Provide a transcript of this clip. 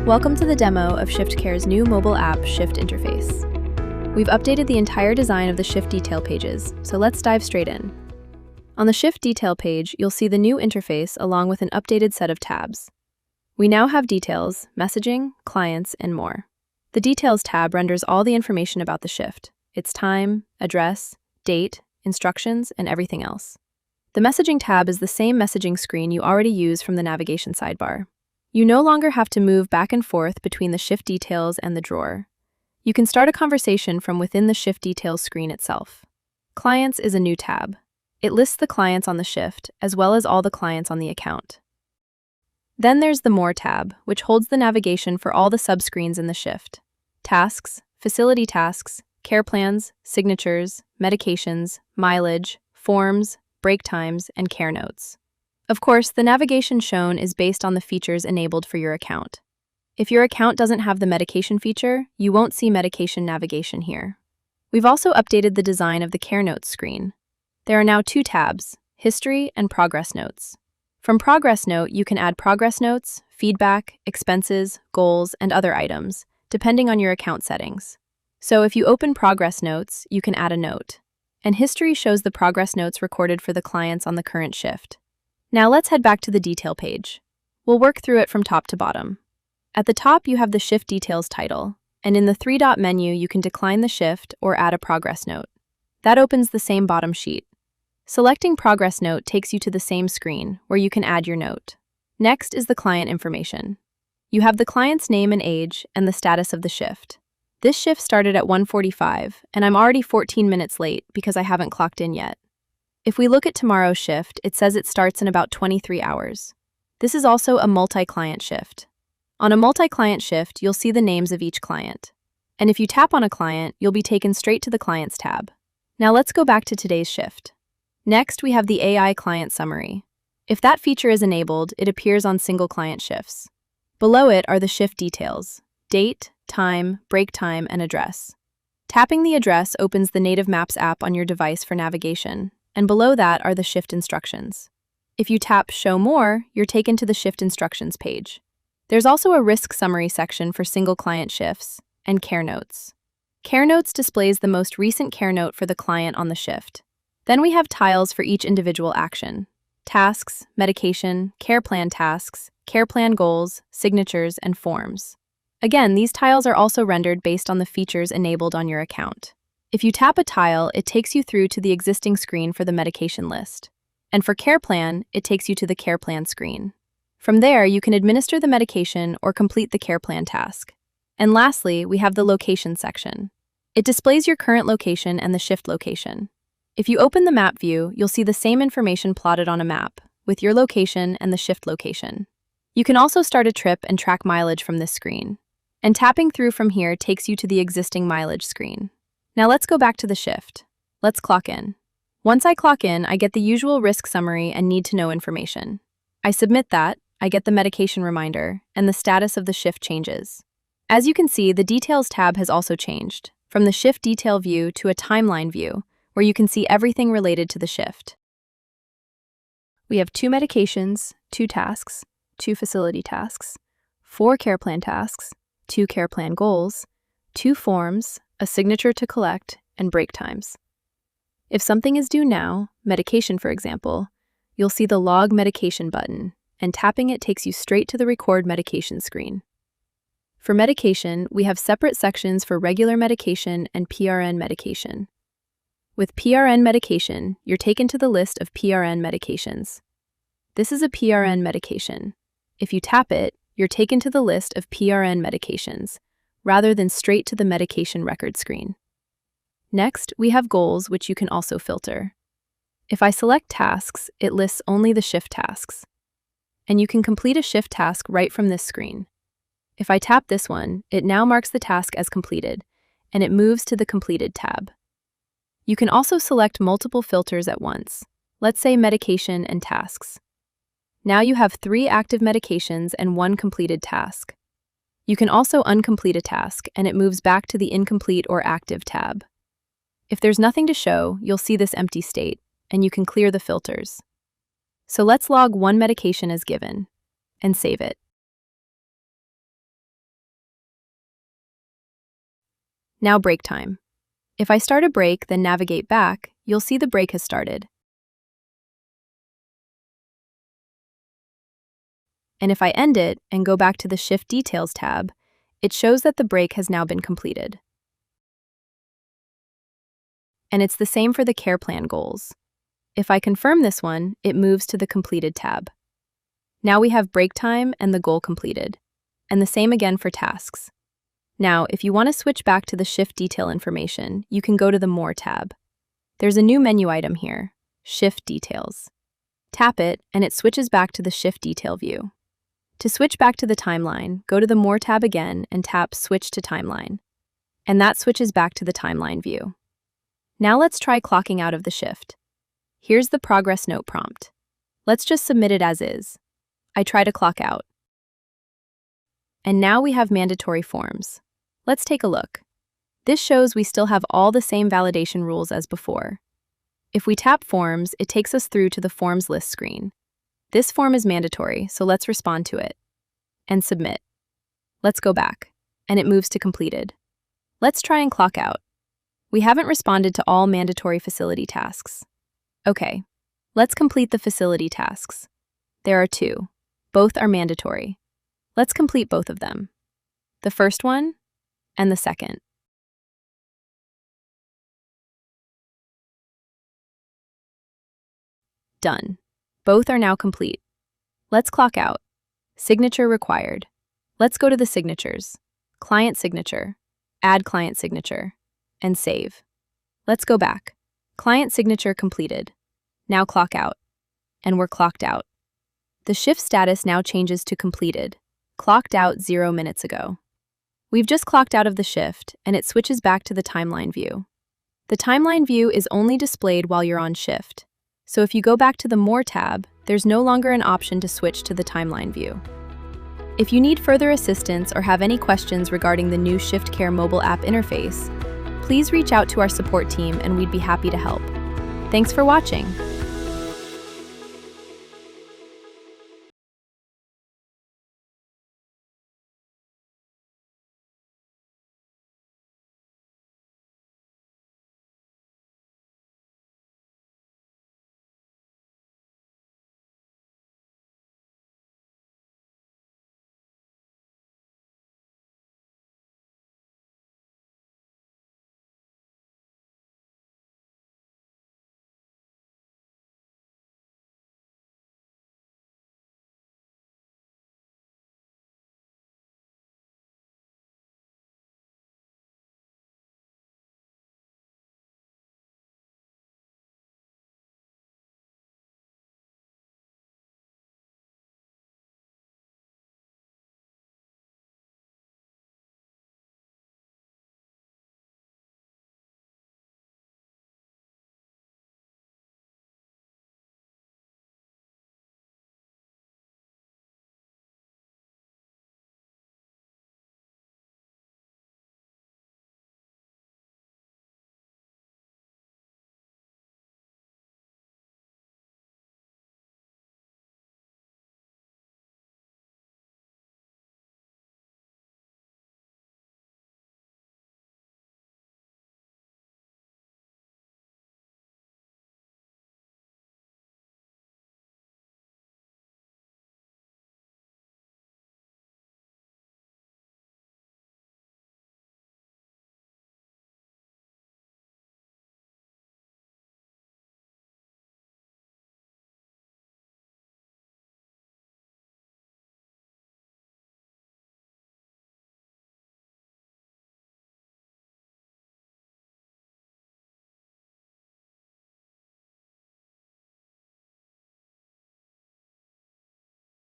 Welcome to the demo of ShiftCare's new mobile app, Shift interface. We've updated the entire design of the Shift detail pages, so let's dive straight in. On the Shift detail page, you'll see the new interface along with an updated set of tabs. We now have details, messaging, clients, and more. The Details tab renders all the information about the Shift: its time, address, date, instructions, and everything else. The Messaging tab is the same messaging screen you already use from the navigation sidebar. You no longer have to move back and forth between the Shift details and the drawer. You can start a conversation from within the Shift details screen itself. Clients is a new tab. It lists the clients on the Shift, as well as all the clients on the account. Then there's the More tab, which holds the navigation for all the subscreens in the Shift: tasks, facility tasks, care plans, signatures, medications, mileage, forms, break times, and care notes. Of course, the navigation shown is based on the features enabled for your account. If your account doesn't have the medication feature, you won't see medication navigation here. We've also updated the design of the Care Notes screen. There are now two tabs: History and Progress Notes. From Progress Note, you can add progress notes, feedback, expenses, goals, and other items, depending on your account settings. So if you open Progress Notes, you can add a note. And History shows the progress notes recorded for the clients on the current Shift. Now let's head back to the detail page. We'll work through it from top to bottom. At the top, you have the Shift Details title, and in the three-dot menu, you can decline the Shift or add a progress note. That opens the same bottom sheet. Selecting Progress Note takes you to the same screen, where you can add your note. Next is the client information. You have the client's name and age, and the status of the Shift. This shift started at 1:45, and I'm already 14 minutes late because I haven't clocked in yet. If we look at tomorrow's shift, it says it starts in about 23 hours. This is also a multi-client shift. On a multi-client shift, you'll see the names of each client. And if you tap on a client, you'll be taken straight to the Clients tab. Now let's go back to today's shift. Next, we have the AI Client Summary. If that feature is enabled, it appears on single client shifts. Below it are the shift details: date, time, break time, and address. Tapping the address opens the native Maps app on your device for navigation, and below that are the shift instructions. If you tap Show More, you're taken to the shift instructions page. There's also a risk summary section for single client shifts, and Care Notes. Care Notes displays the most recent care note for the client on the shift. Then we have tiles for each individual action: tasks, medication, care plan tasks, care plan goals, signatures, and forms. Again, these tiles are also rendered based on the features enabled on your account. If you tap a tile, it takes you through to the existing screen for the medication list. And for Care Plan, it takes you to the Care Plan screen. From there, you can administer the medication or complete the Care Plan task. And lastly, we have the Location section. It displays your current location and the shift location. If you open the map view, you'll see the same information plotted on a map, with your location and the shift location. You can also start a trip and track mileage from this screen. And tapping through from here takes you to the existing mileage screen. Now let's go back to the shift. Let's clock in. Once I clock in, I get the usual risk summary and need-to-know information. I submit that, I get the medication reminder, and the status of the shift changes. As you can see, the Details tab has also changed, from the Shift Detail view to a Timeline view, where you can see everything related to the shift. We have 2 medications, 2 tasks, 2 facility tasks, 4 care plan tasks, 2 care plan goals, 2 forms, a signature to collect, and break times. If something is due now, medication for example, you'll see the Log Medication button, and tapping it takes you straight to the Record Medication screen. For medication, we have separate sections for regular medication and PRN medication. With PRN medication, you're taken to the list of PRN medications. This is a PRN medication. If you tap it, you're taken to the list of PRN medications, rather than straight to the medication record screen. Next, we have goals, which you can also filter. If I select tasks, it lists only the shift tasks. And you can complete a shift task right from this screen. If I tap this one, it now marks the task as completed, and it moves to the Completed tab. You can also select multiple filters at once, let's say medication and tasks. Now you have 3 active medications and 1 completed task. You can also uncomplete a task, and it moves back to the Incomplete or Active tab. If there's nothing to show, you'll see this empty state, and you can clear the filters. So let's log 1 medication as given, and save it. Now break time. If I start a break, then navigate back, you'll see the break has started. And if I end it and go back to the Shift Details tab, it shows that the break has now been completed. And it's the same for the care plan goals. If I confirm this one, it moves to the Completed tab. Now we have break time and the goal completed. And the same again for tasks. Now, if you want to switch back to the Shift Detail information, you can go to the More tab. There's a new menu item here, Shift Details. Tap it, and it switches back to the Shift Detail view. To switch back to the timeline, go to the More tab again and tap Switch to Timeline. And that switches back to the timeline view. Now let's try clocking out of the shift. Here's the progress note prompt. Let's just submit it as is. I try to clock out. And now we have mandatory forms. Let's take a look. This shows we still have all the same validation rules as before. If we tap Forms, it takes us through to the Forms list screen. This form is mandatory, so let's respond to it. And submit. Let's go back. And it moves to Completed. Let's try and clock out. We haven't responded to all mandatory facility tasks. Okay, let's complete the facility tasks. There are 2. Both are mandatory. Let's complete both of them. The first one and the second. Done. Both are now complete. Let's clock out. Signature required. Let's go to the signatures. Client signature. Add client signature. And save. Let's go back. Client signature completed. Now clock out. And we're clocked out. The shift status now changes to completed. Clocked out 0 minutes ago. We've just clocked out of the shift, and it switches back to the timeline view. The timeline view is only displayed while you're on shift. So if you go back to the More tab, there's no longer an option to switch to the timeline view. If you need further assistance or have any questions regarding the new ShiftCare mobile app interface, please reach out to our support team and we'd be happy to help. Thanks for watching.